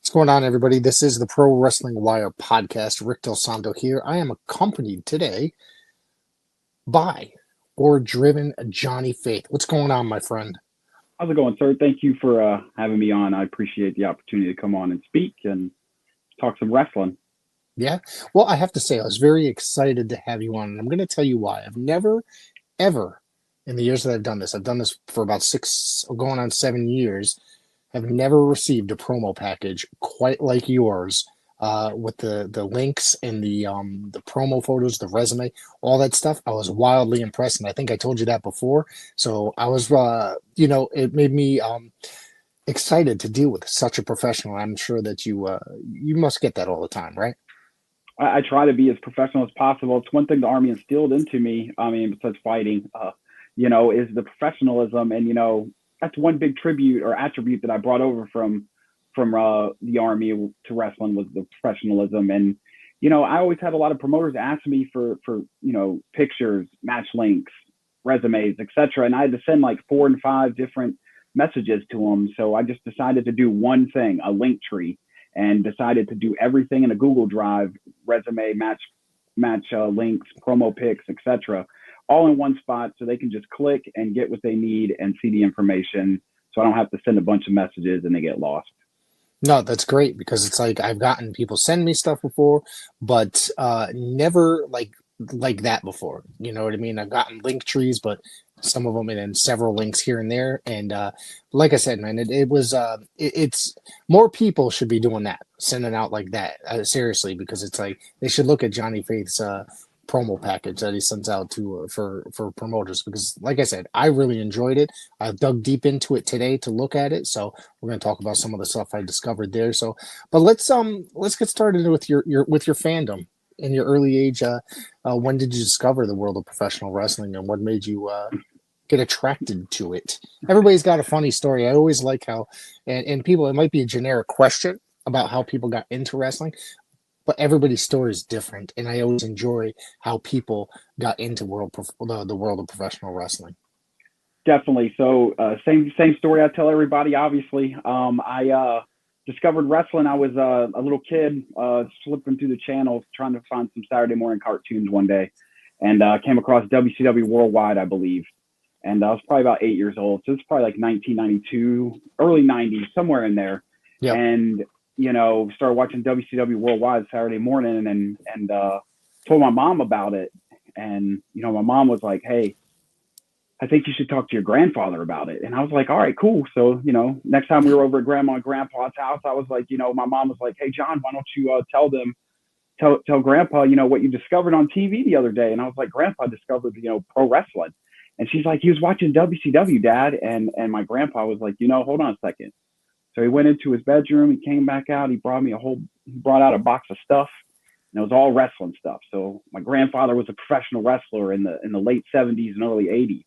What's going on, everybody? This is the Pro Wrestling Wire podcast. Rick Del Santo here. I am accompanied today by or driven Johnny Faith. What's going on, my friend? How's it going, sir? Thank you for having me on. I appreciate the opportunity to come on and speak and talk some wrestling. Yeah. Well, I have to say, I was very excited to have you on, and I'm going to tell you why. I've never, ever, in the years that I've done this for about 6, going on 7 years, have never received a promo package quite like yours, with the links and the promo photos, the resume, all that stuff. I was wildly impressed, and I think I told you that before. So I was, it made me excited to deal with such a professional. I'm sure that you must get that all the time, right? I try to be as professional as possible. It's one thing the Army instilled into me. I mean, besides fighting, is the professionalism, and that's one big tribute or attribute that I brought over from the Army to wrestling was the professionalism. And I always had a lot of promoters ask me for pictures, match links, resumes, etc. And I had to send like 4 and 5 different messages to them. So I just decided to do one thing, a link tree, and decided to do everything in a Google Drive, resume, match links, promo pics, etc., all in one spot, so they can just click and get what they need and see the information. So I don't have to send a bunch of messages and they get lost. No, that's great because it's like I've gotten people send me stuff before, but never like that before. You know what I mean? I've gotten link trees, but some of them and then several links here and there. And like I said, man, it's more people should be doing that, sending out like that. Seriously, because it's like they should look at Johnny Faith's promo package that he sends out to for promoters, because like I said, I really enjoyed it. I dug deep into it today to look at it, so we're going to talk about some of the stuff I discovered there. So but let's get started with your fandom in your early age. When did you discover the world of professional wrestling, and what made you get attracted to it? Everybody's got a funny story. I always like how, and people, it might be a generic question about how people got into wrestling, but everybody's story is different, and I always enjoy how people got into the world of professional wrestling. Definitely. So same story I tell everybody. Obviously, I discovered wrestling. I was a little kid, flipping through the channels trying to find some Saturday morning cartoons one day, and came across WCW Worldwide, I believe. And I was probably about 8 years old. So it's probably like 1992, early 90s, somewhere in there. Yep. And started watching WCW Worldwide Saturday morning, and told my mom about it. And my mom was like, "Hey, I think you should talk to your grandfather about it." And I was like, "All right, cool." So next time we were over at Grandma and Grandpa's house, I was like, my mom was like, "Hey, John, why don't you tell Grandpa what you discovered on TV the other day?" And I was like, "Grandpa discovered pro wrestling." And she's like, "He was watching WCW, Dad." And my grandpa was like, "Hold on a second." So he went into his bedroom. He came back out. He brought out a box of stuff, and it was all wrestling stuff. So my grandfather was a professional wrestler in the late 70s and early 80s,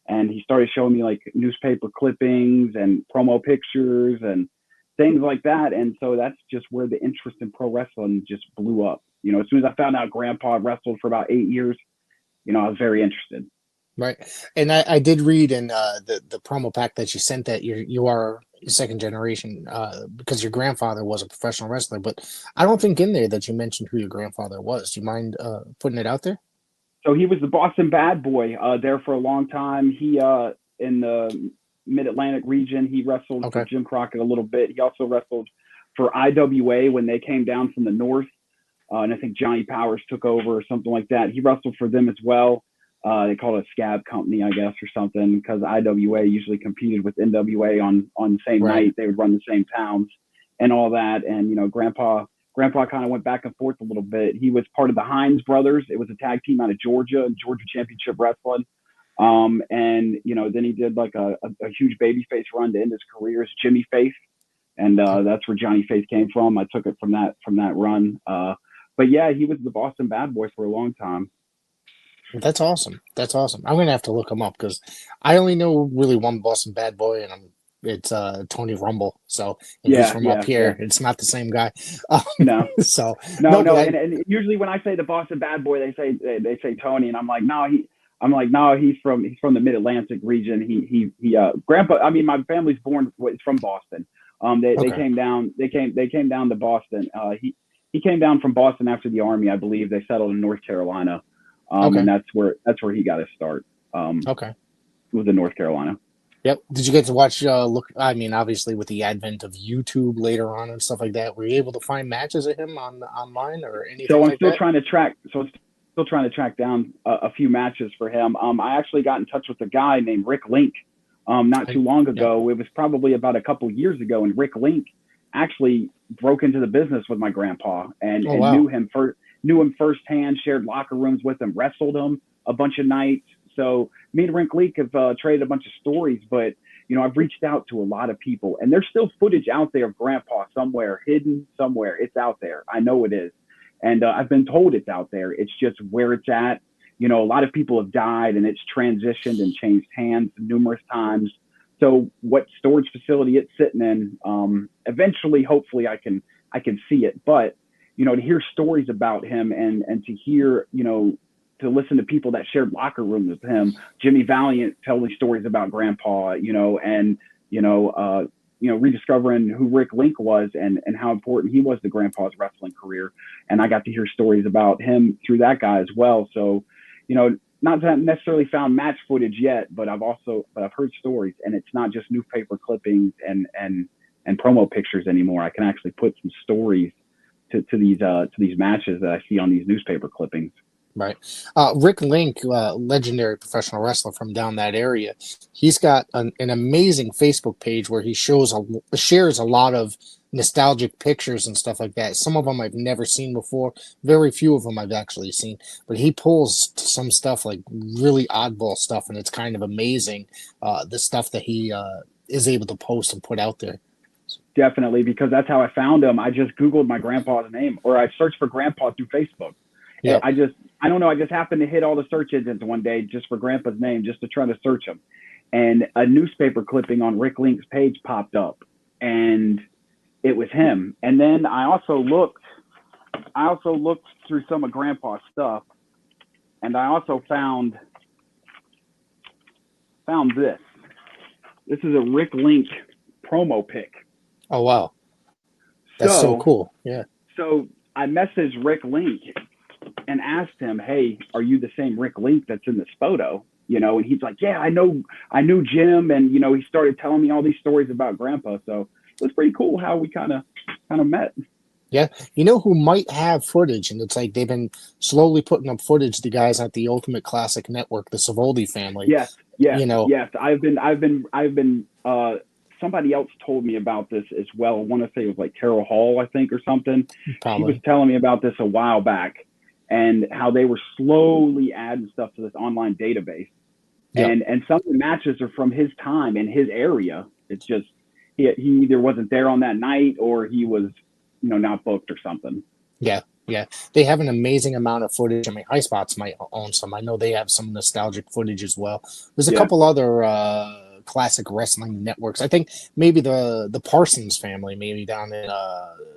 and he started showing me like newspaper clippings and promo pictures and things like that. And so that's just where the interest in pro wrestling just blew up. As soon as I found out Grandpa wrestled for about 8 years, I was very interested. Right. And I did read in the promo pack that you sent that you are second generation, because your grandfather was a professional wrestler, but I don't think in there that you mentioned who your grandfather was. Do you mind putting it out there? So he was the Boston Bad Boy there for a long time. He in the Mid-Atlantic region, he wrestled for Jim Crockett a little bit. He also wrestled for IWA when they came down from the north, and I think Johnny Powers took over or something like that. He wrestled for them as well. They called it a scab company, I guess, or something, because IWA usually competed with NWA on the same night. They would run the same towns and all that. And, Grandpa kind of went back and forth a little bit. He was part of the Hines brothers. It was a tag team out of Georgia Championship Wrestling. And, then he did like a huge babyface run to end his career as Jimmy Faith. And that's where Johnny Faith came from. I took it from that run. But yeah, he was the Boston Bad Boy for a long time. That's awesome. That's awesome. I'm gonna have to look him up because I only know really one Boston Bad Boy, and it's Tony Rumble. So he's from up here. It's not the same guy. No. So no. And usually when I say the Boston Bad Boy, they say Tony, and I'm like, no, he's from the Mid-Atlantic region. He Grandpa. I mean, my family's from Boston, They Okay. came down. They came down to Boston. He came down from Boston after the Army, I believe. They settled in North Carolina, and Okay. that's where he got his start. Okay. Was in North Carolina. Yep. Did you get to watch? Look, I mean, obviously, with the advent of YouTube later on and stuff like that, were you able to find matches of him on online or anything So I'm like still that? trying to track. So I'm still trying to track down a few matches for him. I actually got in touch with a guy named Rick Link, not too long Yep. ago. It was probably about a couple years ago, and Rick Link actually broke into the business with my grandpa and Oh and wow. knew him firsthand, shared locker rooms with him, wrestled him a bunch of nights. So me and Rick Link have traded a bunch of stories, but I've reached out to a lot of people, and there's still footage out there of Grandpa somewhere, hidden somewhere. It's out there. I know it is, and I've been told it's out there. It's just where it's at. A lot of people have died, and it's transitioned and changed hands numerous times. So, what storage facility it's sitting in? Eventually, hopefully, I can see it. But to hear stories about him and to hear to listen to people that shared locker rooms with him. Jimmy Valiant telling stories about Grandpa, and rediscovering who Rick Link was and how important he was to Grandpa's wrestling career. And I got to hear stories about him through that guy as well. So, not that necessarily found match footage yet, but I've heard stories, and it's not just newspaper clippings and promo pictures anymore. I can actually put some stories to these matches that I see on these newspaper clippings. Right. Rick Link, legendary professional wrestler from down that area, he's got an amazing Facebook page where he shares a lot of nostalgic pictures and stuff like that. Some of them I've never seen before. Very few of them I've actually seen. But he pulls some stuff like really oddball stuff, and it's kind of amazing the stuff that he is able to post and put out there. Definitely, because that's how I found him. I just Googled my grandpa's name, or I searched for Grandpa through Facebook. Yep. I don't know. I just happened to hit all the search engines one day just for Grandpa's name, just to try to search him. And a newspaper clipping on Rick Link's page popped up, and it was him. And then I also looked through some of Grandpa's stuff, and I also found this. This is a Rick Link promo pic. Oh, wow. That's so cool. Yeah. So I messaged Rick Link and asked him, "Hey, are you the same Rick Link that's in this photo?" And he's like, "Yeah, I knew Jim," and he started telling me all these stories about Grandpa. So it was pretty cool how we kind of met. Yeah. You know who might have footage, and it's like they've been slowly putting up footage, the guys at the Ultimate Classic Network, the Savoldi family. Yes. I've been. Somebody else told me about this as well. I want to say it was like Carol Hall, I think, or something. Probably. She was telling me about this a while back, and how they were slowly adding stuff to this online database. Yep. And some of the matches are from his time in his area. It's just he either wasn't there on that night, or he was not booked or something. Yeah. They have an amazing amount of footage. I mean, High Spots might own some. I know they have some nostalgic footage as well. There's a couple other classic wrestling networks. I think maybe the Parsons family, maybe down in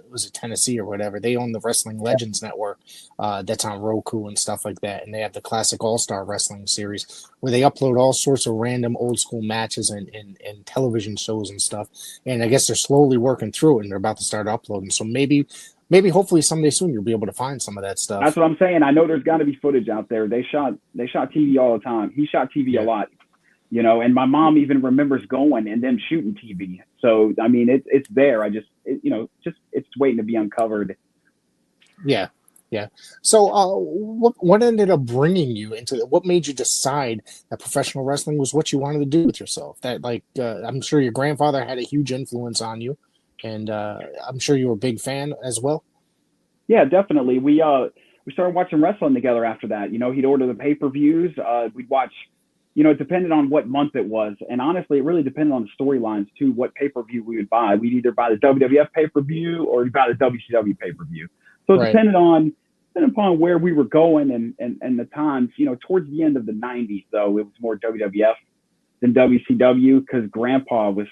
was it Tennessee or whatever. They own the Wrestling Legends Network that's on Roku and stuff like that. And they have the classic All-Star Wrestling series where they upload all sorts of random old school matches and television shows and stuff. And I guess they're slowly working through it, and they're about to start uploading. So maybe hopefully someday soon you'll be able to find some of that stuff. That's what I'm saying. I know there's got to be footage out there. They shot TV all the time. He shot TV a lot, and my mom even remembers going and them shooting TV. So, I mean, it's there. I just it's waiting to be uncovered. Yeah. So, what ended up bringing you into what made you decide that professional wrestling was what you wanted to do with yourself? That I'm sure your grandfather had a huge influence on you, and I'm sure you were a big fan as well. Yeah, definitely. We started watching wrestling together after that. He'd order the pay-per-views. We'd watch. It depended on what month it was, and honestly, it really depended on the storylines too. What pay-per-view we would buy. We'd either buy the WWF pay-per-view or we'd buy the WCW pay-per-view. So it depended upon where we were going and the times. Towards the end of the '90s, though, it was more WWF than WCW because Grandpa was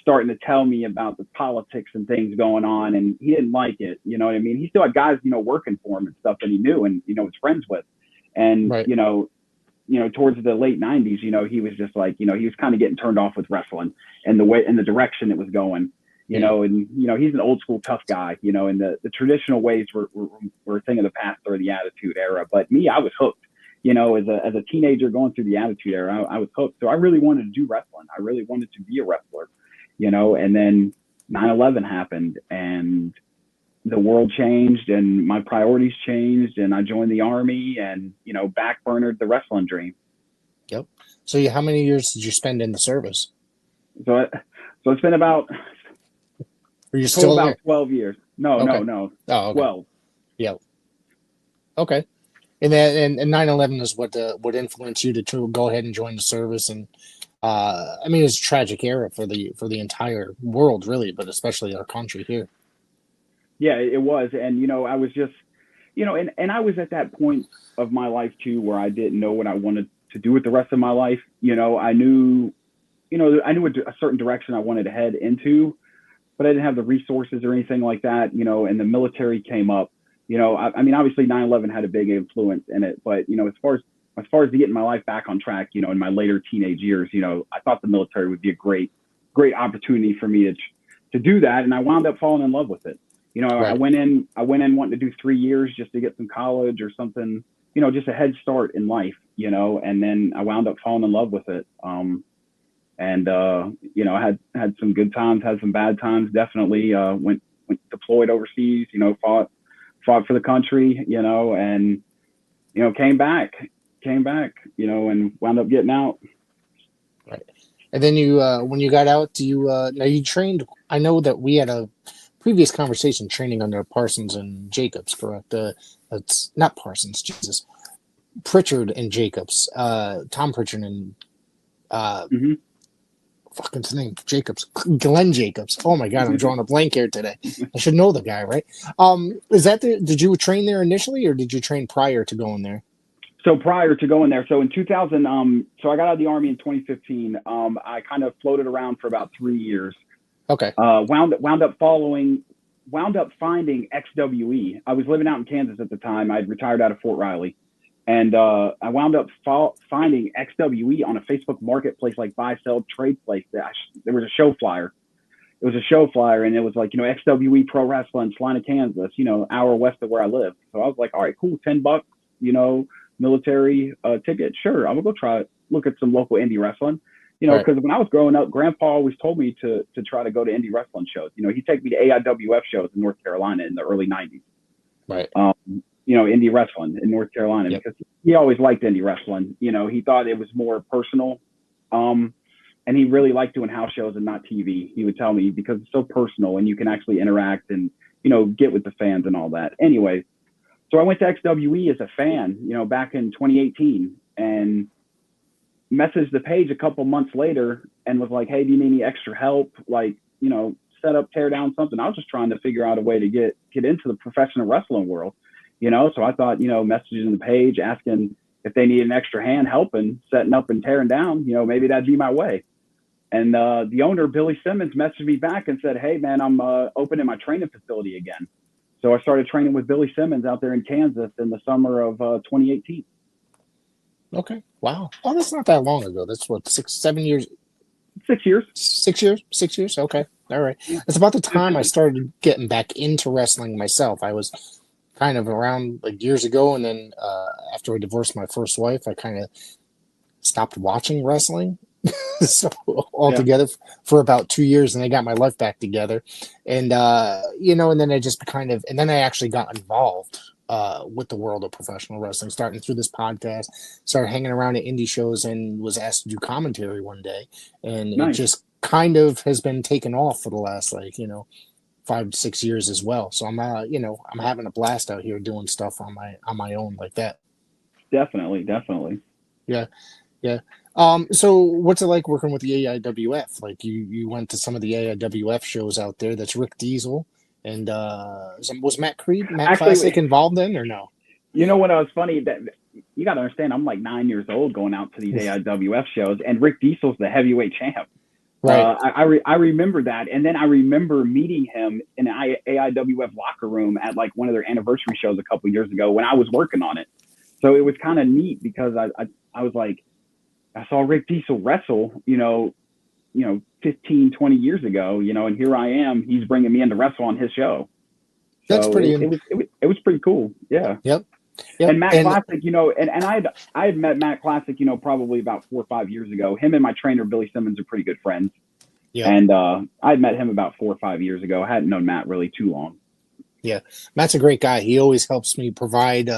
starting to tell me about the politics and things going on, and he didn't like it. You know what I mean? He still had guys, working for him and stuff that he knew and was friends with, and towards the late '90s, he was just like, he was kind of getting turned off with wrestling and the direction it was going. you know, and, you know, he's an old school tough guy, you know, and the traditional ways were a thing of the past or the Attitude Era. But me, I was hooked, you know, as a teenager going through the Attitude Era, I was hooked. So I really wanted to do wrestling. I really wanted to be a wrestler, you know, and then 9/11 happened and the world changed and my priorities changed and I joined the Army and, you know, backburnered the wrestling dream. Yep. So how many years did you spend in the service? So it's been about, Are you still about there? 12 years. No, okay. no. Oh, okay. 12. Yeah. Okay. And then and 9/11 is what influenced you to go ahead and join the service. And I mean, it's a tragic era for the entire world, really, but especially our country here. Yeah, it was. And, you know, I was just, you know, and I was at that point of my life too, where I didn't know what I wanted to do with the rest of my life. You know, I knew a certain direction I wanted to head into, but I didn't have the resources or anything like that, you know, and the military came up, you know, I mean, obviously 9/11 had a big influence in it, but, you know, as far as getting my life back on track, you know, in my later teenage years, you know, I thought the military would be a great opportunity for me to do that. And I wound up falling in love with it. You know, right. I went in wanting to do 3 years just to get some college or something, you know, just a head start in life, you know, and then I wound up falling in love with it. You know, I had some good times, had some bad times, definitely, went deployed overseas, you know, fought for the country, you know, and, you know, came back, you know, and wound up getting out. Right. And then you, when you got out, now you trained, I know that we had a previous conversation training under Parsons and Jacobs, correct? That's not Parsons, Jesus. Pritchard and Jacobs, Tom Pritchard and, fucking his name, Jacobs, Glen Jacobs. Oh my God, I'm drawing a blank here today. I should know the guy, right? Did you train there initially or did you train prior to going there? So prior to going there, so in 2000, so I got out of the Army in 2015. I kind of floated around for about 3 years. Okay. Wound up finding XWE. I was living out in Kansas at the time. I'd retired out of Fort Riley. And I wound up finding XWE on a Facebook marketplace, like buy, sell, trade place. There was a show flyer. It was a show flyer, and it was like, you know, XWE Pro Wrestling, Salina, Kansas, you know, hour west of where I live. So I was like, all right, cool, $10, you know, military ticket. Sure, I'm gonna go try it. Look at some local indie wrestling. You know, because when I was growing up, Grandpa always told me to try to go to indie wrestling shows. You know, he'd take me to AIWF shows in North Carolina in the early 90s. Right. You know, indie wrestling in North Carolina, because he always liked indie wrestling. You know, he thought it was more personal. And he really liked doing house shows and not TV. He would tell me, because it's so personal and you can actually interact and, you know, get with the fans and all that. Anyway, so I went to XWE as a fan, you know, back in 2018, and messaged the page a couple months later and was like, hey, do you need any extra help? Like, you know, set up, tear down something. I was just trying to figure out a way to get into the professional wrestling world, you know? So I thought, you know, messaging the page, asking if they need an extra hand helping, setting up and tearing down, you know, maybe that'd be my way. And the owner, Billy Simmons, messaged me back and said, hey man, I'm opening my training facility again. So I started training with Billy Simmons out there in Kansas in the summer of 2018. Okay. Wow. Oh, that's not that long ago. That's what, 7 years? 6 years. 6 years? 6 years? Okay. All right. It's about the time I started getting back into wrestling myself. I was kind of around like years ago, and then after I divorced my first wife, I kind of stopped watching wrestling. So altogether for about 2 years, and I got my life back together. And you know, and then I just and then I actually got involved with the world of professional wrestling, starting through this podcast, started hanging around at indie shows, and was asked to do commentary one day. And It just kind of has been taken off for the last, like, you know, 5 to 6 years as well. So I'm you know, I'm having a blast out here doing stuff on my own like that. Definitely. Yeah. So what's it like working with the AIWF? Like you went to some of the AIWF shows out there. That's Rick Diesel. And was Matt Classic involved then, or no? You know what? Was funny that you got to understand. I'm like 9 years old going out to these AIWF shows, and Rick Diesel's the heavyweight champ. Right. I remember that, and then I remember meeting him in an AIWF locker room at like one of their anniversary shows a couple years ago when I was working on it. So it was kind of neat because I was like, I saw Rick Diesel wrestle, you know, 15, 20 years ago, and here I am, he's bringing me in to wrestle on his show. That's So pretty. it was pretty cool. Yeah. Yep. Yep. And Matt Classic, and I had met Matt Classic, probably about 4 or 5 years ago. Him and my trainer, Billy Simmons, are pretty good friends. Yeah. And I had met him about 4 or 5 years ago. I hadn't known Matt really too long. Yeah. Matt's a great guy. He always helps me provide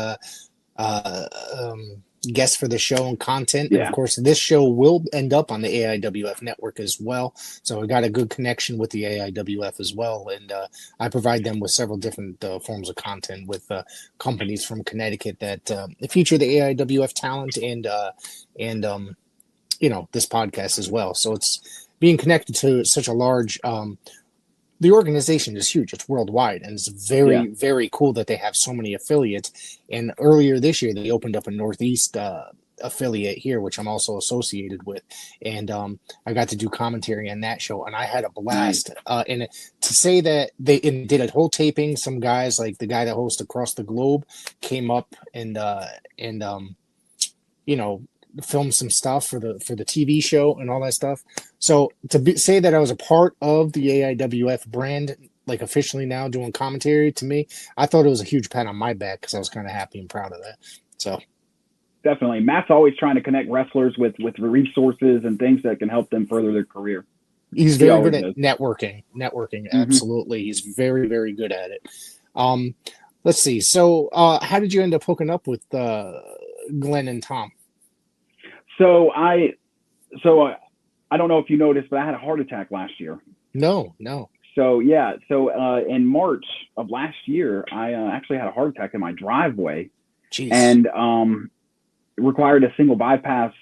guests for the show and content. And of course, this show will end up on the AIWF network as well. So we got a good connection with the AIWF as well. And I provide them with several different forms of content with companies from Connecticut that feature the AIWF talent and this podcast as well. So it's being connected to such a large the organization is huge. It's worldwide, and it's very, very cool that they have so many affiliates. And earlier this year, they opened up a Northeast affiliate here, which I'm also associated with. And I got to do commentary on that show, and I had a blast. And to say that they did a whole taping, some guys like the guy that hosts Across the Globe came up and film some stuff for the TV show and all that stuff. So say that I was a part of the AIWF brand, like officially now doing commentary, to me, I thought it was a huge pat on my back because I was kind of happy and proud of that. So definitely, Matt's always trying to connect wrestlers with resources and things that can help them further their career. He's very good at networking. Absolutely. He's very, very good at it. Let's see. So how did you end up hooking up with Glen and Tom? So I don't know if you noticed, but I had a heart attack last year. No. So in March of last year, I actually had a heart attack in my driveway. Jeez. And it required a single bypass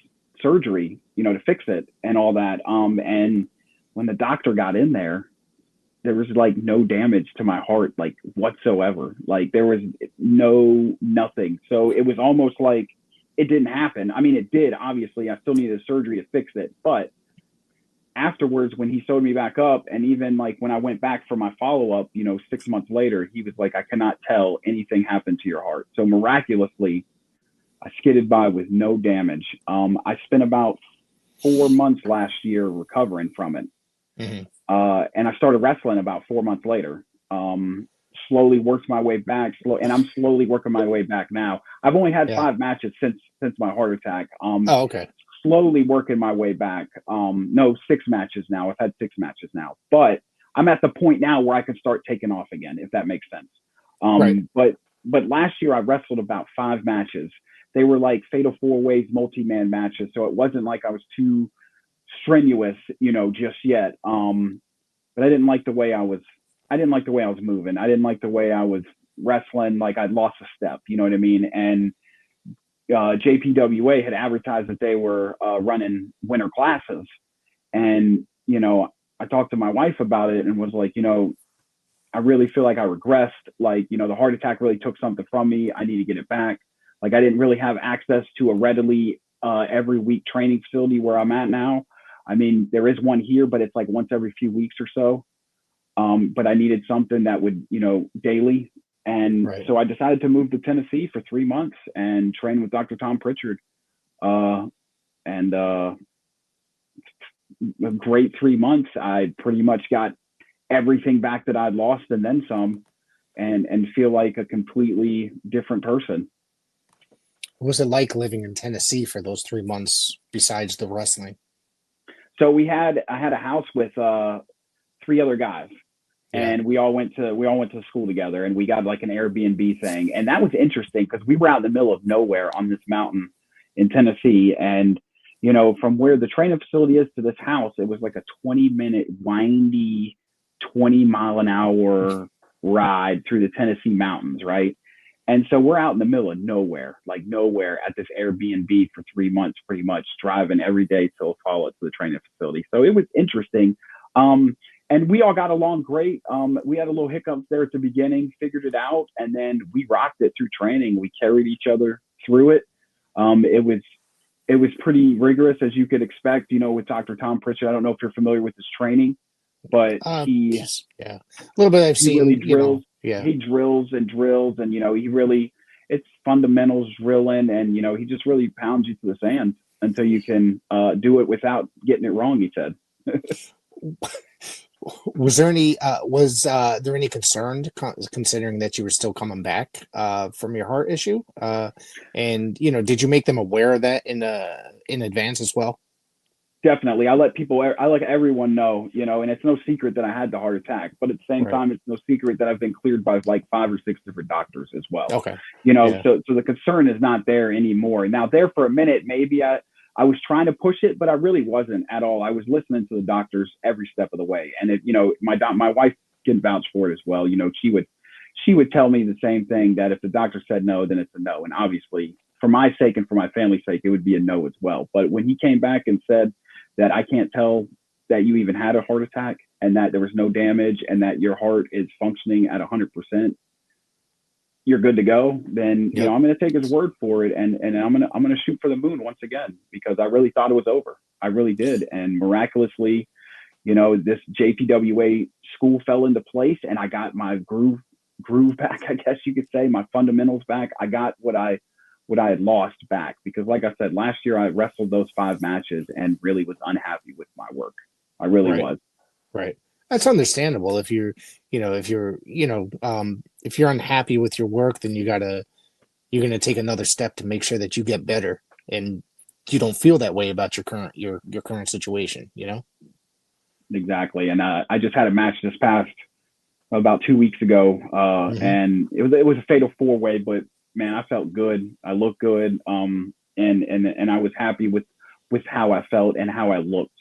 surgery, to fix it and all that. And when the doctor got in there was like no damage to my heart, like whatsoever. Like there was nothing. So it was almost like it didn't happen. I mean, it did, obviously. I still needed a surgery to fix it. But afterwards, when he sewed me back up, and even like when I went back for my follow-up, 6 months later, he was like, I cannot tell anything happened to your heart. So miraculously, I skidded by with no damage. I spent about 4 months last year recovering from it. Mm-hmm. And I started wrestling about 4 months later. Slowly worked my way back, and I'm slowly working my way back now. I've only had 5 matches since my heart attack. Okay. Slowly working my way back. No, 6 matches now. I've had 6 matches now, but I'm at the point now where I can start taking off again, if that makes sense. Right. But last year I wrestled about 5 matches. They were like fatal 4-ways, multi-man matches, so it wasn't like I was too strenuous, just yet. But I didn't like the way I was moving. I didn't like the way I was wrestling. Like I'd lost a step, you know what I mean? And JPWA had advertised that they were running winter classes. And, I talked to my wife about it and was like, I really feel like I regressed. Like, the heart attack really took something from me. I need to get it back. Like I didn't really have access to a readily every week training facility where I'm at now. I mean, there is one here, but it's like once every few weeks or so. But I needed something that would, daily. And so I decided to move to Tennessee for 3 months and train with Dr. Tom Pritchard. And a great 3 months. I pretty much got everything back that I'd lost and then some, and feel like a completely different person. What was it like living in Tennessee for those 3 months besides the wrestling? So I had a house with 3 other guys. And we all went to school together, and we got like an Airbnb thing. And that was interesting because we were out in the middle of nowhere on this mountain in Tennessee. And, from where the training facility is to this house, it was like a 20-minute windy, 20-mile-an-hour ride through the Tennessee mountains. Right. And so we're out in the middle of nowhere at this Airbnb for 3 months, pretty much driving every day till fall to the training facility. So it was interesting. And we all got along great. We had a little hiccups there at the beginning, figured it out, and then we rocked it through training. We carried each other through it. It was pretty rigorous, as you could expect, with Dr. Tom Pritchard. I don't know if you're familiar with his training, but a little bit I've seen. Really drills. He drills and drills, and it's fundamentals drilling, and he just really pounds you to the sand until you can do it without getting it wrong, he said. Was there any concern considering that you were still coming back from your heart issue? And did you make them aware of that in advance as well? Definitely. I let everyone know, and it's no secret that I had the heart attack, but at the same Right. time, it's no secret that I've been cleared by like 5 or 6 different doctors as well. Okay. Yeah. So the concern is not there anymore. Now there for a minute, maybe I was trying to push it, but I really wasn't at all. I was listening to the doctors every step of the way. And my wife can vouch for it as well. She would tell me the same thing, that if the doctor said no, then it's a no. And obviously for my sake and for my family's sake, it would be a no as well. But when he came back and said that I can't tell that you even had a heart attack and that there was no damage and that your heart is functioning at 100%, you're good to go, then Yep. I'm going to take his word for it, and I'm going to shoot for the moon once again, because I really thought it was over. I really did, and miraculously, this JPWA school fell into place, and I got my groove back. I guess you could say my fundamentals back. I got what I had lost back, because like I said, last year I wrestled those 5 matches and really was unhappy with my work. I really Right. was. Right. That's understandable. If you're unhappy with your work, then you're gonna take another step to make sure that you get better, and you don't feel that way about your current situation. Exactly. And I just had a match this past about 2 weeks ago, Hmm. and it was a fatal 4-way. But man, I felt good. I looked good, and I was happy with how I felt and how I looked.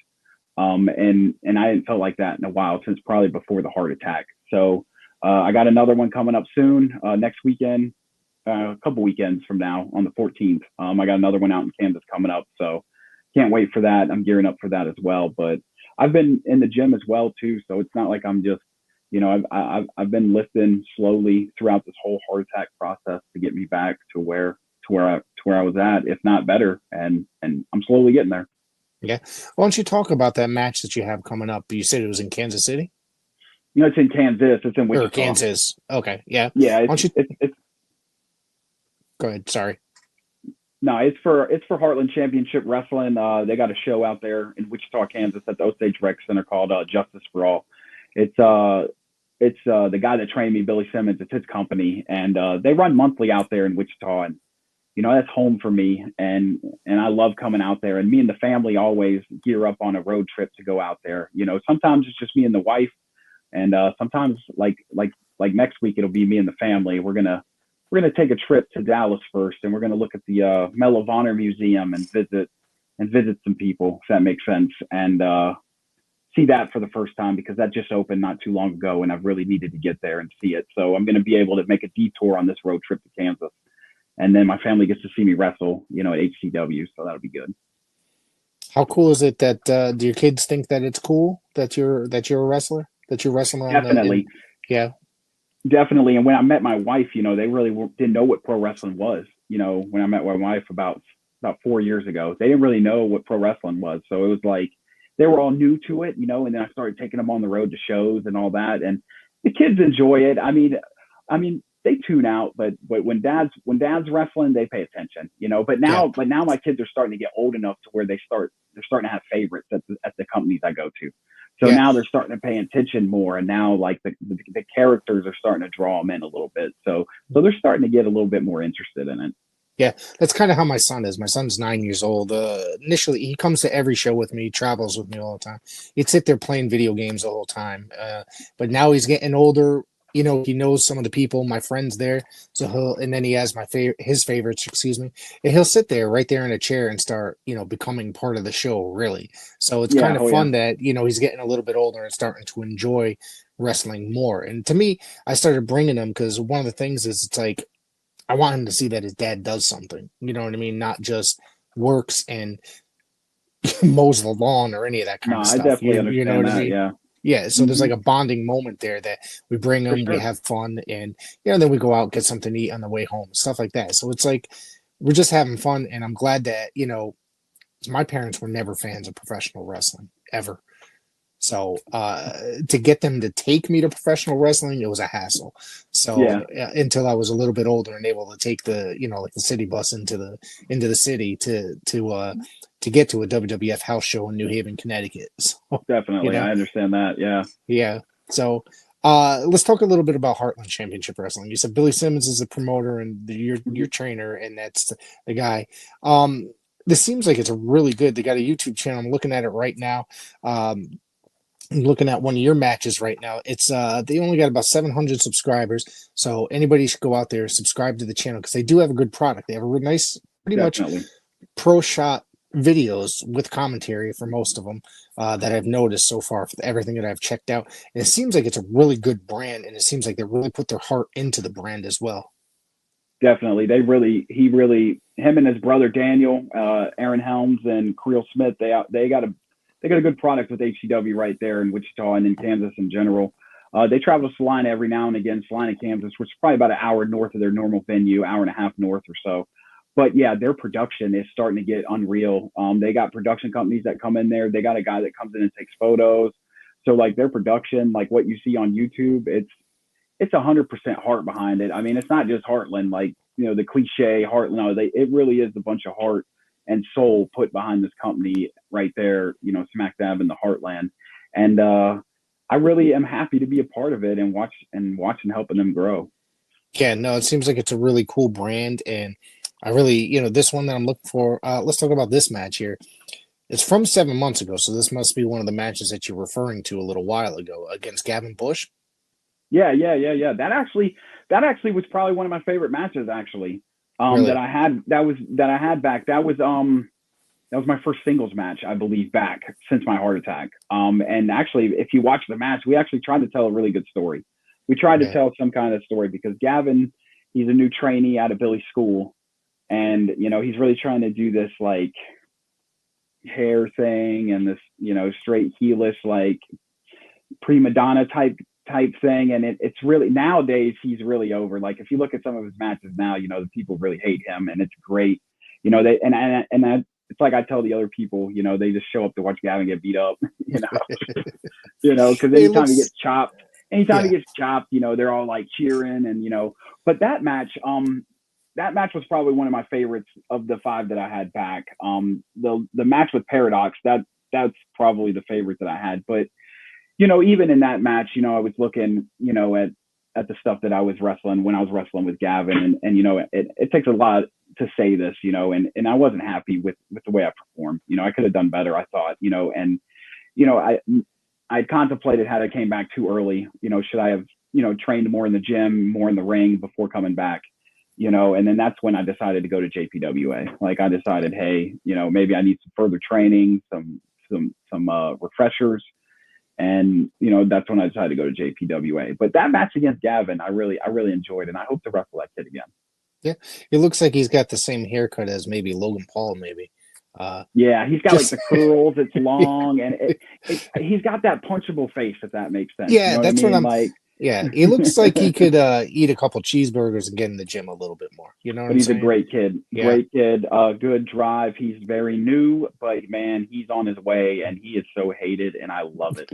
And I hadn't felt like that in a while, since probably before the heart attack. So I got another one coming up soon, next weekend, a couple weekends from now on the 14th. I got another one out in Kansas coming up, so can't wait for that. I'm gearing up for that as well. But I've been in the gym as well too, so it's not like I'm just, I've been lifting slowly throughout this whole heart attack process to get me back to where I was at, if not better, and I'm slowly getting there. Yeah. Why don't you talk about that match that you have coming up? You said it was in Kansas City It's in Kansas. It's in or Wichita. Kansas. Okay. Yeah. Yeah, Why don't you it's go ahead? Sorry. no, it's for Heartland Championship Wrestling. They got a show out there in Wichita, Kansas, at the Osage Rec Center called Justice for All. It's the guy that trained me, Billy Simmons. It's his company, and they run monthly out there in Wichita, and that's home for me, and I love coming out there. And me and the family always gear up on a road trip to go out there. Sometimes it's just me and the wife, and sometimes like next week it'll be me and the family. We're gonna take a trip to Dallas first, and we're gonna look at the Medal of Honor Museum and visit some people, if that makes sense, and see that for the first time, because that just opened not too long ago, and I've really needed to get there and see it. So I'm gonna be able to make a detour on this road trip to Kansas, and then my family gets to see me wrestle, at HCW, so that'll be good. How cool is it that do your kids think that it's cool that you're a wrestler, that you're wrestling on the in? Definitely, Yeah. definitely. And when I met my wife, they really didn't know what pro wrestling was. When I met my wife about 4 years ago, they didn't really know what pro wrestling was. So it was like they were all new to it, and then I started taking them on the road to shows and all that, and the kids enjoy it. I mean, they tune out, but when dad's wrestling, they pay attention, But Yeah. now my kids are starting to get old enough to where they're starting to have favorites at the companies I go to. So Yeah. now they're starting to pay attention more, and now like the characters are starting to draw them in a little bit. So they're starting to get a little bit more interested in it. Yeah, that's kind of how my son is. My son's 9 years old. Initially, he comes to every show with me, travels with me all the time. He'd sit there playing video games the whole time. But now he's getting older. He knows some of the people, my friends there. So and then he has his favorites, excuse me. And he'll sit there right there in a chair and start, becoming part of the show, really. So it's Yeah, kind of oh yeah. fun that, he's getting a little bit older and starting to enjoy wrestling more. And to me, I started bringing him because one of the things is it's like, I want him to see that his dad does something. You know what I mean? Not just works and mows the lawn or any of that No, kind of I stuff. definitely You know understand what I that. mean? Yeah. Yeah. So there's Hmm. like a bonding moment there that we bring For him, we sure. have fun, and then we go out get something to eat on the way home, stuff like that. So it's like we're just having fun, and I'm glad that my parents were never fans of professional wrestling ever. So to get them to take me to professional wrestling, it was a hassle. So Yeah. until I was a little bit older and able to take the like the city bus into the city to to get to a WWF house show in New Haven, Connecticut. So, Definitely. I understand that. Yeah. Yeah. So let's talk a little bit about Heartland Championship Wrestling. You said Billy Simmons is the promoter and your trainer, and that's the guy. This seems like it's a really good. They got a YouTube channel. I'm looking at it right now. I'm looking at one of your matches right now. It's they only got about 700 subscribers, so anybody should go out there, subscribe to the channel, because they do have a good product. They have a nice, pretty Definitely. much pro shot videos with commentary for most of them that I've noticed so far for everything that I've checked out. And it seems like it's a really good brand, and it seems like they really put their heart into the brand as well. Definitely. Him and his brother Daniel, Aaron Helms and Creel Smith, they got a good product with HCW right there in Wichita and in Kansas in general. They travel to Salina every now and again, Salina, Kansas, which is probably about an hour north of their normal venue, hour and a half north or so. But yeah, their production is starting to get unreal. They got production companies that come in there. They got a guy that comes in and takes photos. So like their production, like what you see on YouTube, it's 100% heart behind it. I mean, it's not just Heartland, like, the cliche Heartland. No, it really is a bunch of heart and soul put behind this company right there, smack dab in the Heartland. And I really am happy to be a part of it and watching helping them grow. Yeah, no, it seems like it's a really cool brand, and I really, this one that I'm looking for. Let's talk about this match here. It's from 7 months ago, so this must be one of the matches that you're referring to a little while ago against Gavin Bush. Yeah. That actually was probably one of my favorite matches, actually. Really? That I had back. That was my first singles match, I believe, back since my heart attack. And actually, if you watch the match, we actually tried to tell a really good story. We tried to tell some kind of story because Gavin, he's a new trainee out of Billy's school, and he's really trying to do this like hair thing and this straight heelish like prima donna type thing, and it's really, nowadays he's really over. Like if you look at some of his matches now, the people really hate him, and it's great. They it's like I tell the other people, they just show up to watch Gavin get beat up, because anytime he gets chopped, they're all like cheering, and but that match was probably one of my favorites of the 5 that I had back. The match with Paradox, that's probably the favorite that I had. But even in that match, I was looking, at the stuff that I was wrestling when I was wrestling with Gavin, and it takes a lot to say this, and I wasn't happy with the way I performed. I could have done better, I thought, and I'd contemplated had I came back too early, should I have, trained more in the gym, more in the ring before coming back, and then that's when I decided to go to JPWA. Like I decided, hey, maybe I need some further training, some refreshers. And that's when I decided to go to JPWA. But that match against Gavin, I really enjoyed, and I hope to wrestle that kid again. Yeah, it looks like he's got the same haircut as maybe Logan Paul, maybe. Yeah, he's got like the curls. It's long, and he's got that punchable face, if that makes sense. Yeah, that's what I'm like. Yeah, he looks like he could eat a couple cheeseburgers and get in the gym a little bit more. But he's a great kid. Yeah. Great kid. Good drive. He's very new, but man, he's on his way, and he is so hated, and I love it.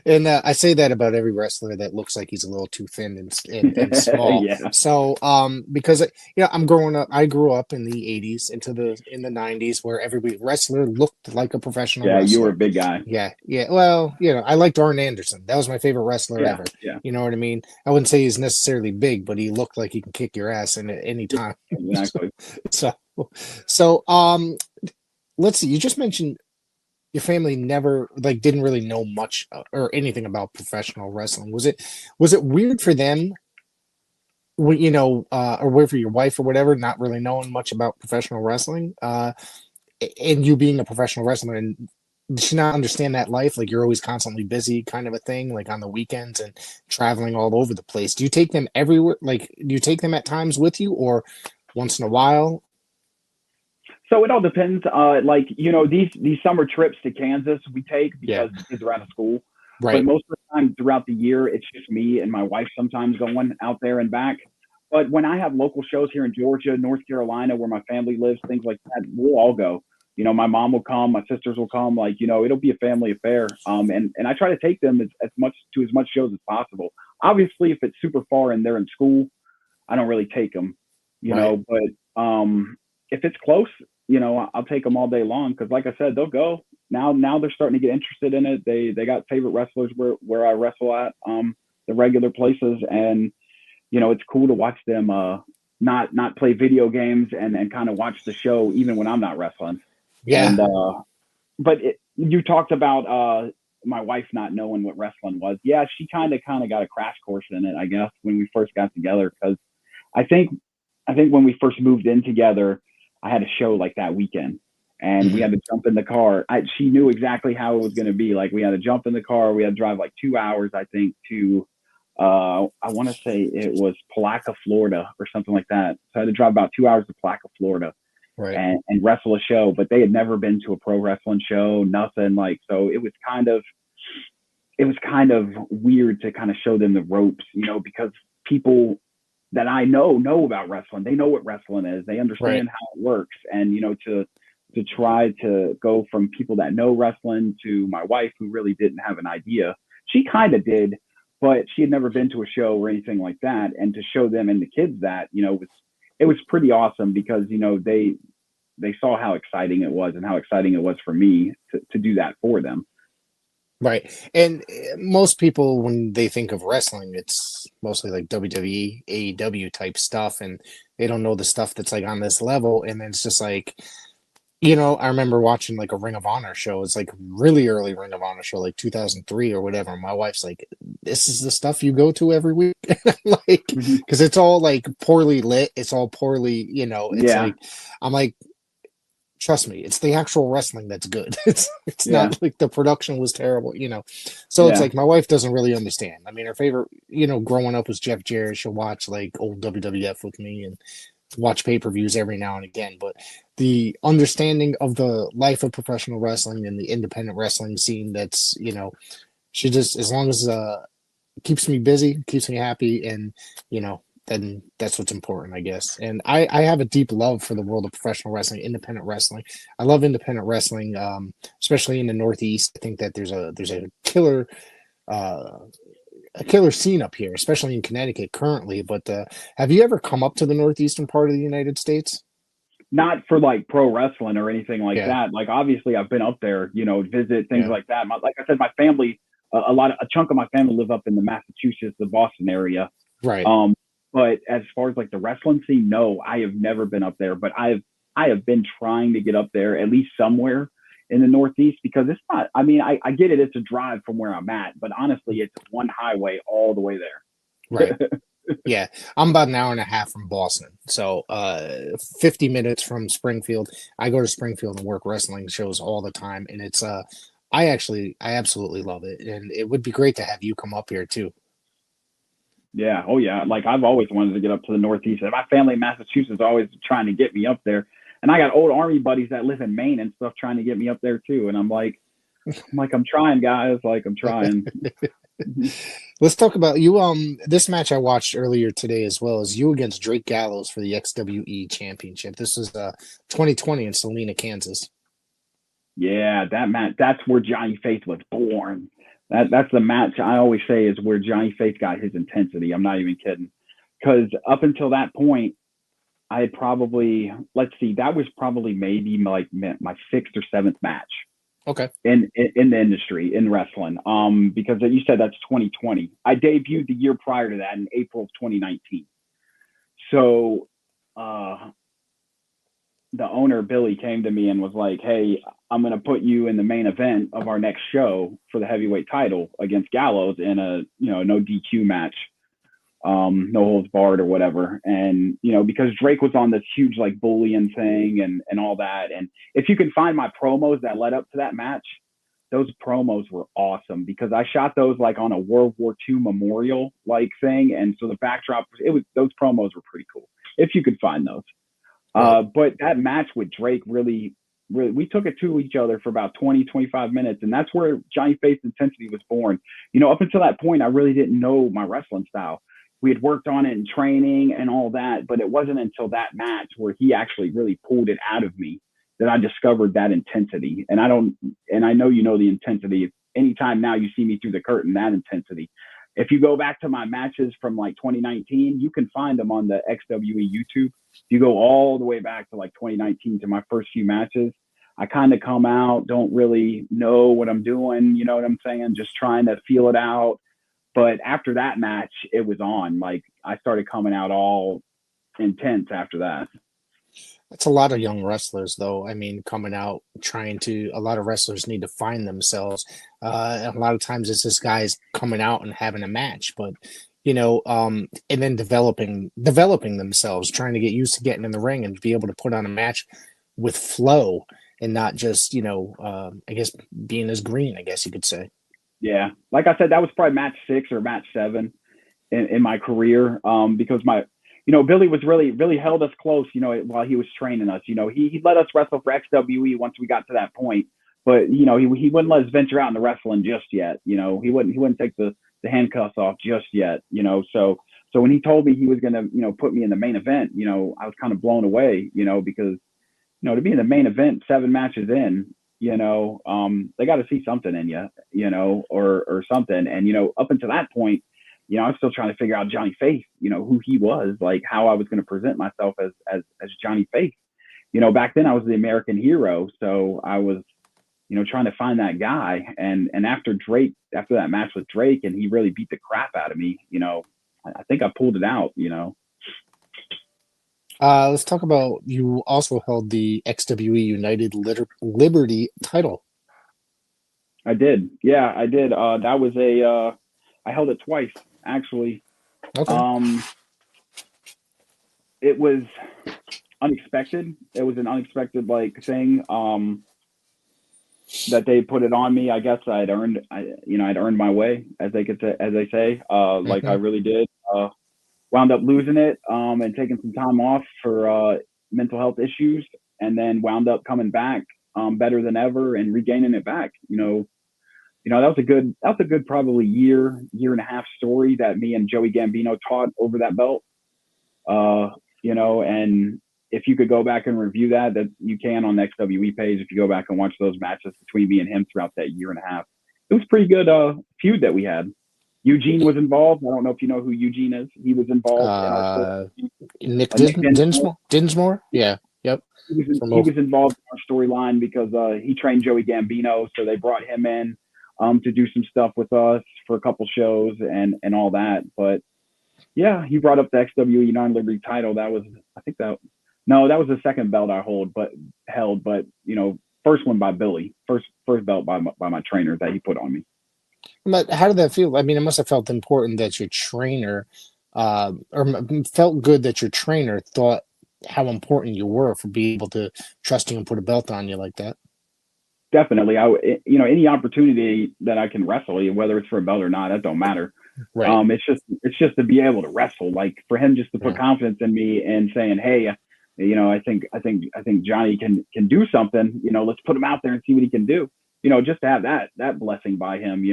And I say that about every wrestler that looks like he's a little too thin and small. Yeah. So, because I'm growing up. I grew up in the '80s in the '90s, where every wrestler looked like a professional. Yeah, wrestler. You were a big guy. Yeah. Well, I liked Arn Anderson. That was my favorite wrestler ever. Yeah. You know what I mean? I wouldn't say he's necessarily big, but he looked like he can kick your ass in at any time. Exactly. So, let's see. You just mentioned your family never didn't really know much or anything about professional wrestling. Was it weird for them, or weird for your wife or whatever, not really knowing much about professional wrestling, and you being a professional wrestler, and did she not understand that life? Like you're always constantly busy kind of a thing, like on the weekends and traveling all over the place. Do you take them everywhere? Like, do you take them at times with you or once in a while? So it all depends. These summer trips to Kansas we take because the kids are out of school. Right. But most of the time throughout the year, it's just me and my wife sometimes going out there and back. But when I have local shows here in Georgia, North Carolina, where my family lives, things like that, we'll all go. My mom will come, my sisters will come, it'll be a family affair. And I try to take them as much shows as possible. Obviously, if it's super far and they're in school, I don't really take them, right. But if it's close, I'll take them all day long. Cause like I said, they'll go now they're starting to get interested in it. They got favorite wrestlers where I wrestle at, the regular places. And, it's cool to watch them, not play video games and kind of watch the show, even when I'm not wrestling. Yeah. And, but you talked about, my wife not knowing what wrestling was. Yeah. She kind of got a crash course in it, I guess, when we first got together. Cause I think when we first moved in together, I had a show like that weekend, and we had to jump in the car. She knew exactly how it was going to be. Like, we had to jump in the car. We had to drive like 2 hours, I think, to, I want to say it was Palaca, Florida or something like that. So I had to drive about 2 hours to Palaca, Florida, Right. and wrestle a show, but they had never been to a pro wrestling show, nothing. Like, so it was kind of weird to kind of show them the ropes, because people that I know about wrestling. They know what wrestling is. They understand how it works. And, to try to go from people that know wrestling to my wife, who really didn't have an idea. She kind of did, but she had never been to a show or anything like that. And to show them and the kids that, it was pretty awesome, because, they saw how exciting it was and how exciting it was for me to do that for them. Right. And most people, when they think of wrestling, it's mostly like WWE, AEW type stuff, and they don't know the stuff that's like on this level. And then it's just like, I remember watching like a Ring of Honor show. It's like really early Ring of Honor show, like 2003 or whatever. My wife's like, "This is the stuff you go to every week," like, because it's all like poorly lit. It's all poorly, It's like, I'm like, trust me, it's the actual wrestling that's good. It's not like the production was terrible, So it's like my wife doesn't really understand. I mean, her favorite, growing up was Jeff Jarrett. She'll watch like old WWF with me and watch pay-per-views every now and again. But the understanding of the life of professional wrestling and the independent wrestling scene, that's, she just, as long as keeps me busy, keeps me happy, and then that's what's important, I guess. And I have a deep love for the world of professional wrestling, independent wrestling. I love independent wrestling, especially in the Northeast. I think that there's a killer scene up here, especially in Connecticut currently. But have you ever come up to the northeastern part of the United States? Not for like pro wrestling or anything like that. Like, obviously I've been up there, visit things like that. Like I said, my family, a chunk of my family live up in the Massachusetts, the Boston area. Right. But as far as like the wrestling scene, no, I have never been up there, but I have been trying to get up there, at least somewhere in the Northeast, because it's not, I mean, I get it. It's a drive from where I'm at, but honestly, it's one highway all the way there. Right. Yeah. I'm about an hour and a half from Boston. So 50 minutes from Springfield. I go to Springfield and work wrestling shows all the time. And it's, I absolutely love it. And it would be great to have you come up here too. Yeah. Oh yeah. Like, I've always wanted to get up to the Northeast, and my family in Massachusetts is always trying to get me up there. And I got old Army buddies that live in Maine and stuff trying to get me up there too. And I'm like, I'm trying, guys. Like, I'm trying. Let's talk about you. This match I watched earlier today, as well as you against Drake Gallows for the XWE Championship. This is 2020 in Salina, Kansas. Yeah, that match. That's where Johnny Faith was born. That's the match I always say is where Johnny Faith got his intensity. I'm not even kidding. Because up until that point, I had probably, that was probably maybe like my sixth or seventh match. Okay. In the industry, in wrestling. Because you said that's 2020. I debuted the year prior to that in April of 2019. So the owner, Billy, came to me and was like, "Hey, I'm going to put you in the main event of our next show for the heavyweight title against Gallows in a, no DQ match, no holds barred or whatever." And, because Drake was on this huge like bullying thing and all that. And if you can find my promos that led up to that match, those promos were awesome, because I shot those like on a World War II memorial like thing. And so the backdrop, those promos were pretty cool if you could find those. But that match with Drake really, we took it to each other for about 20, 25 minutes. And that's where Johnny Faith's intensity was born. Up until that point, I really didn't know my wrestling style. We had worked on it in training and all that, but it wasn't until that match where he actually really pulled it out of me that I discovered that intensity. And I know the intensity. Anytime now you see me through the curtain, that intensity, If you go back to my matches from like 2019, you can find them on the XWE YouTube. If you go all the way back to like 2019 to my first few matches, I kind of come out, don't really know what I'm doing. You know what I'm saying? Just trying to feel it out. But after that match, it was on. Like I started coming out all intense after that. That's a lot of young wrestlers, though. I mean, coming out trying to. A lot of wrestlers need to find themselves. And a lot of times, it's just guys coming out and having a match, but and then developing themselves, trying to get used to getting in the ring and be able to put on a match with flow and not just I guess being as green. I guess you could say. Yeah, like I said, that was probably match 6 or match 7 in my career. Because Billy was really held us close, while he was training us. He let us wrestle for XWE once we got to that point, but he wouldn't let us venture out into wrestling just yet. He wouldn't take the handcuffs off just yet. So when he told me he was gonna put me in the main event, I was kind of blown away. Because to be in the main event 7 matches in, they got to see something in you, or something. And up until that point, I was still trying to figure out Johnny Faith, who he was, like how I was going to present myself as Johnny Faith. Back then I was the American hero. So I was, trying to find that guy. And after that match with Drake, and he really beat the crap out of me, I think I pulled it out. Let's talk about, you also held the XWE United Liberty title. I did. Yeah, I did. That was I held it twice, actually. Okay. It was unexpected. It was an unexpected thing that they put it on me. I guess I'd earned my way, as they say. Like I really did. Wound up losing it and taking some time off for mental health issues, and then wound up coming back better than ever and regaining it back. That was a good probably year and a half story that me and Joey Gambino taught over that belt. And if you could go back and review that you can on the XWE page. If you go back and watch those matches between me and him throughout that year and a half, it was pretty good feud that we had. Eugene was involved. I don't know if you know who Eugene is. He was involved. Nick Dinsmore. Yeah. Yep. He was involved in our storyline because he trained Joey Gambino, so they brought him in to do some stuff with us for a couple shows and all that. But yeah, he brought up the XWE United Liberty title. That was the second belt I held, but first one by Billy, first belt by my trainer that he put on me. But how did that feel? I mean, it must have felt important that your trainer, or felt good that your trainer thought how important you were for being able to trust you and put a belt on you like that. Definitely. Any opportunity that I can wrestle, whether it's for a belt or not, that don't matter. Right. It's just to be able to wrestle, like for him just to put confidence in me and saying, hey, I think Johnny can do something, let's put him out there and see what he can do. Just to have that blessing by him,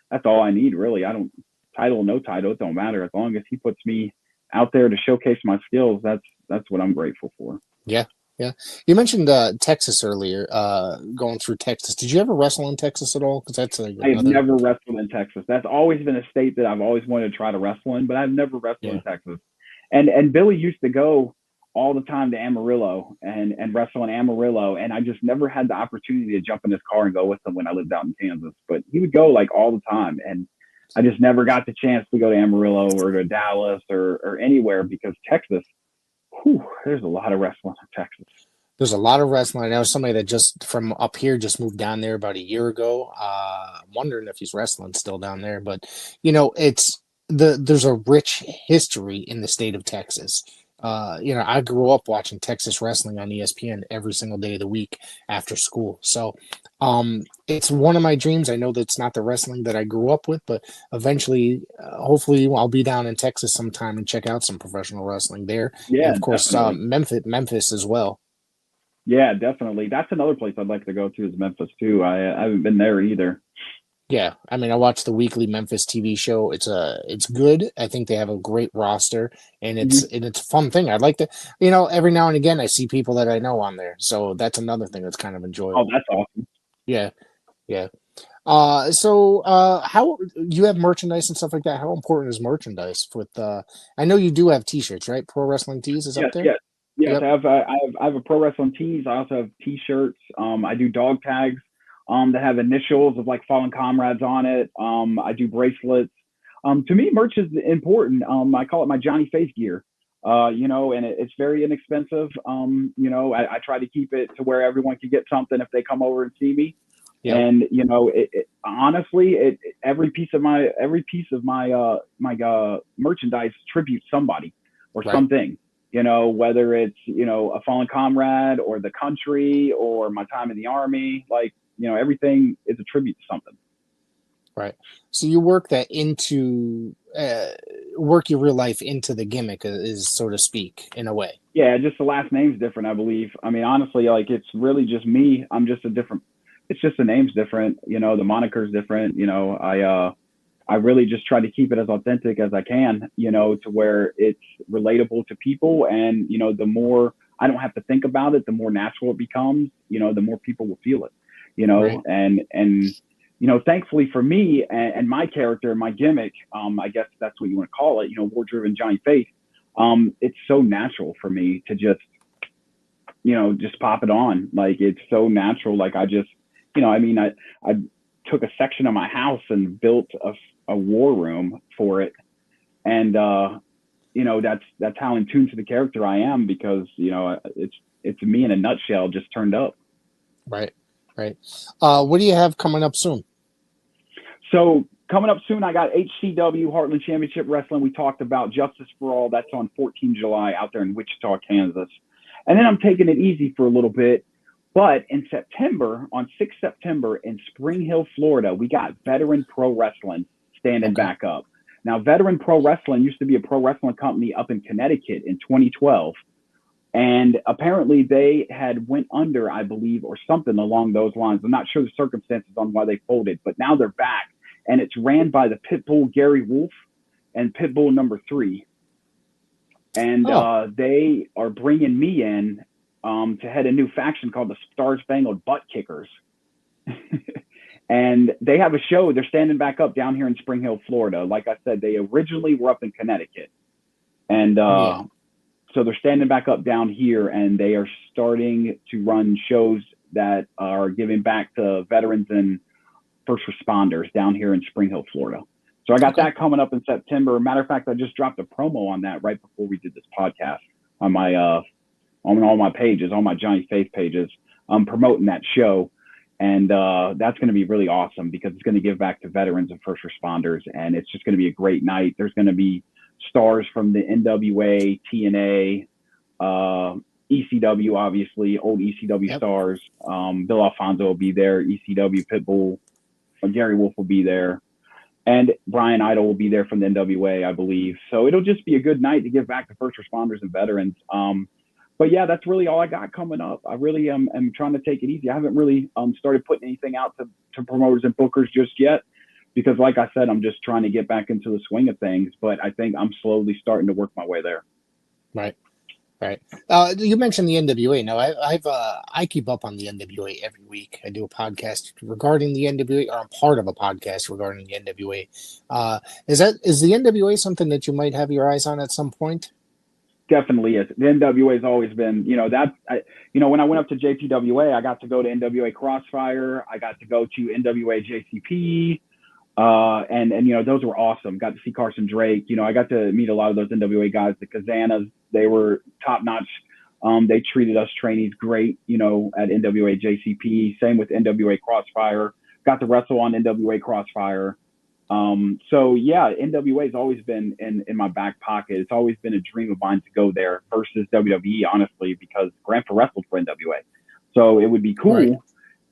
that's all I need, really. I don't, title, no title, it don't matter. As long as he puts me out there to showcase my skills, that's what I'm grateful for. Yeah. Yeah. You mentioned Texas earlier, going through Texas. Did you ever wrestle in Texas at all? Because I've never wrestled in Texas. That's always been a state that I've always wanted to try to wrestle in, but I've never wrestled in Texas. And Billy used to go all the time to Amarillo and wrestle in Amarillo, and I just never had the opportunity to jump in his car and go with him when I lived out in Kansas. But he would go all the time, and I just never got the chance to go to Amarillo or to Dallas or anywhere, because Texas, there's a lot of wrestling in Texas. There's a lot of wrestling. I know somebody that just from up here just moved down there about a year ago. I'm wondering if he's wrestling still down there, but there's a rich history in the state of Texas. I grew up watching Texas wrestling on ESPN every single day of the week after school. So it's one of my dreams. I know that's not the wrestling that I grew up with, but eventually, hopefully I'll be down in Texas sometime and check out some professional wrestling there. Yeah, and of course, Memphis as well. Yeah, definitely. That's another place I'd like to go to, is Memphis too. I haven't been there either. Yeah, I mean, I watched the weekly Memphis TV show. It's good. I think they have a great roster, and it's a fun thing. I'd like to, every now and again I see people that I know on there, so that's another thing that's kind of enjoyable. Oh, that's awesome. Yeah, yeah. How you have merchandise and stuff like that? How important is merchandise with? I know you do have T-shirts, right? Pro wrestling tees is up Yes, there. yes, yes. Yep. I have a pro wrestling tees. I also have T-shirts. I do dog tags that have initials of like fallen comrades on it. I do bracelets. To me, merch is important. I call it my Johnny Face gear. And it's very inexpensive. I try to keep it to where everyone can get something if they come over and see me. Yep. And honestly, every piece of my merchandise tributes somebody or Right. something. Whether it's a fallen comrade or the country or my time in the army, like everything is a tribute to something. Right. So you work that into work your real life into the gimmick, is so to speak, in a way. Yeah, just the last name's different, I believe. I mean, honestly, like it's really just me. I'm just a different. It's just the name's different. The moniker's different. I really just try to keep it as authentic as I can. To where it's relatable to people, and the more I don't have to think about it, the more natural it becomes. The more people will feel it. Right. And thankfully for me and my character, my gimmick, I guess that's what you want to call it. War driven Johnny Faith. It's so natural for me to just pop it on. Like it's so natural. Like I just, I took a section of my house and built a war room for it. And, that's how in tune to the character I am, because, it's me in a nutshell, just turned up. Right. Right. What do you have coming up soon? So coming up soon, I got HCW, Heartland Championship Wrestling. We talked about Justice for All. That's on 14 July out there in Wichita, Kansas. And then I'm taking it easy for a little bit. But in September, on 6th September in Spring Hill, Florida, we got Veteran Pro Wrestling standing back up. Now, Veteran Pro Wrestling used to be a pro wrestling company up in Connecticut in 2012. And apparently they had went under, I believe, or something along those lines. I'm not sure the circumstances on why they folded, but now they're back. And it's ran by the Pitbull Gary Wolf and Pitbull number 3. And they are bringing me in to head a new faction called the Star Spangled Butt Kickers. And they have a show. They're standing back up down here in Spring Hill, Florida. Like I said, they originally were up in Connecticut. And so they're standing back up down here, and they are starting to run shows that are giving back to veterans and first responders down here in Spring Hill, Florida. So I got that coming up in September. Matter of fact, I just dropped a promo on that right before we did this podcast on my on all my pages, all my Johnny Faith pages. I'm promoting that show, and that's going to be really awesome because it's going to give back to veterans and first responders, and it's just going to be a great night. There's going to be stars from the NWA, TNA, ECW, obviously, old ECW stars. Bill Alfonso will be there. ECW, Pitbull, Gary Wolf will be there. And Brian Idol will be there from the NWA, I believe. So it'll just be a good night to give back to first responders and veterans. But yeah, that's really all I got coming up. I really am trying to take it easy. I haven't really started putting anything out to promoters and bookers just yet, because like I said, I'm just trying to get back into the swing of things. But I think I'm slowly starting to work my way there. Right. Right. You mentioned the NWA. Now, I keep up on the NWA every week. I do a podcast regarding the NWA, or I'm part of a podcast regarding the NWA. Is the NWA something that you might have your eyes on at some point? Definitely is. The NWA has always been, when I went up to JPWA, I got to go to NWA Crossfire. I got to go to NWA JCP. And those were awesome. Got to see Carson Drake. I got to meet a lot of those NWA guys, the Kazanas. They were top notch. They treated us trainees great, at NWA JCP. Same with NWA Crossfire. Got to wrestle on NWA Crossfire. So yeah, NWA has always been in my back pocket. It's always been a dream of mine to go there versus WWE, honestly, because Grandpa wrestled for NWA. So it would be cool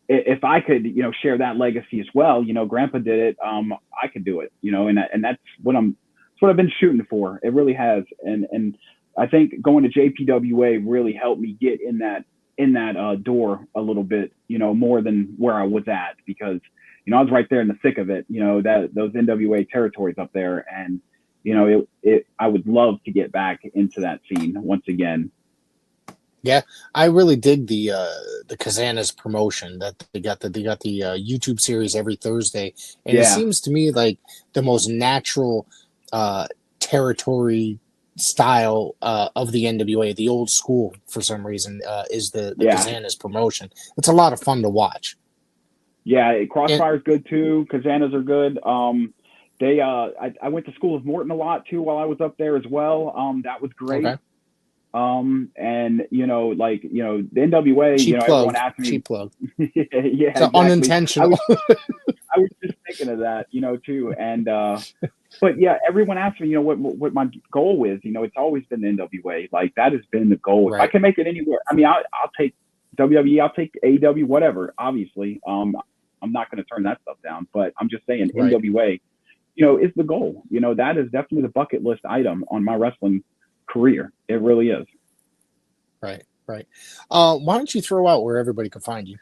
if I could, share that legacy as well. Grandpa did it. I could do it, and that's what I've been shooting for. It really has. And I think going to JPWA really helped me get in that door a little bit, more than where I was at, because, I was right there in the thick of it, those NWA territories up there. And, I would love to get back into that scene once again. Yeah, I really dig the Kazanas promotion that they got the YouTube series every Thursday, and it Yeah, seems to me like the most natural uh, territory style of the NWA, the old school for some reason, is the yeah, Kazanas promotion. It's a lot of fun to watch. yeah. And Crossfire's good too. Kazanas are good. I went to school with Morton a lot too while I was up there as well. That was okay, great. And the NWA, everyone asked me, cheap plug. yeah, So exactly. I unintentional. was I was just thinking of that, too. And but yeah, everyone asks me, what my goal is. It's always been the NWA. Like that has been the goal. If I Right, can make it anywhere, I mean, I'll take WWE, I'll take AEW, whatever. Obviously, I'm not going to turn that stuff down. But I'm just saying, right, NWA, is the goal. That is definitely the bucket list item on my wrestling career. It really is. right, right. Why don't you throw out where everybody can find you?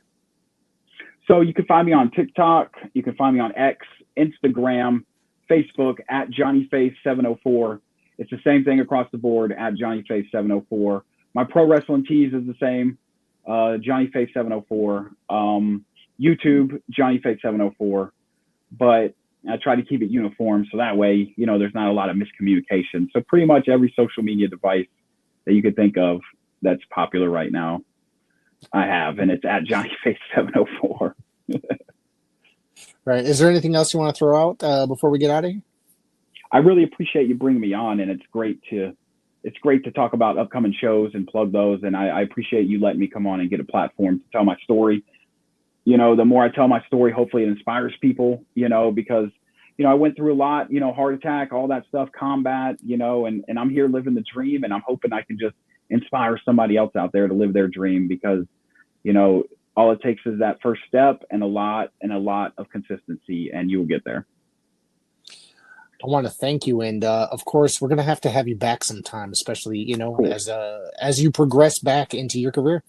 So you can find me on TikTok. You can find me on X, Instagram, Facebook at JohnnyFace704. It's the same thing across the board at JohnnyFace704. My pro wrestling tees is the same, JohnnyFace704. YouTube, JohnnyFace704. But I try to keep it uniform so that way, there's not a lot of miscommunication. So pretty much every social media device that you could think of that's popular right now, I have, and it's at JohnnyFace704. Right. Is there anything else you want to throw out before we get out of here? I really appreciate you bringing me on, and it's great to talk about upcoming shows and plug those. And I appreciate you letting me come on and get a platform to tell my story. The more I tell my story, hopefully it inspires people. Because I went through a lot. Heart attack, all that stuff, combat. And I'm here living the dream, and I'm hoping I can just inspire somebody else out there to live their dream because all it takes is that first step and a lot of consistency, and you will get there. I want to thank you, and of course, we're gonna have to have you back sometime, especially Cool. as you progress back into your career.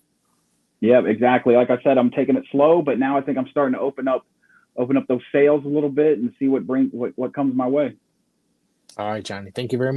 Yeah, exactly. Like I said, I'm taking it slow, but now I think I'm starting to open up those sales a little bit and see what comes my way. All right, Johnny. Thank you very much.